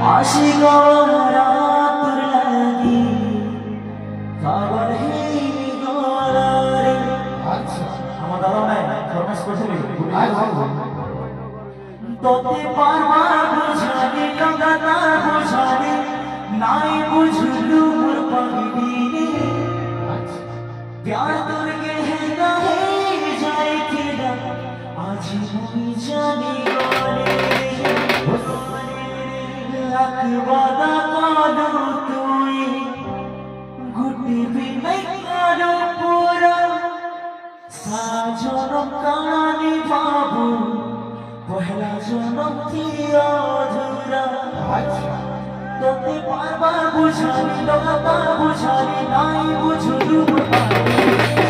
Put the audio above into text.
আশিকরা তোর লাগি পাগল হয়ে গলারে। আচ্ছা আমার দাদা নাই ফরমাইশ করছিলি আচ্ছা তোতে পারবার বুঝানি লাগাতার বুঝানি নাই বুঝলু মোর পাগলি আচ্ছা प्यार তোর গেহনা হয়ে যায় কিনা আজ মুই জানি গরে লাখ বাদা কালো তুই গুটি বিনাই কালো পুরা সাজনম কানি বাবু পহলা জনম থিয়া অধুরা। আচ্ছা তোতে বারবার বুঝানি লাগাতার বুঝানি নাই বুঝলু মোর পাগলি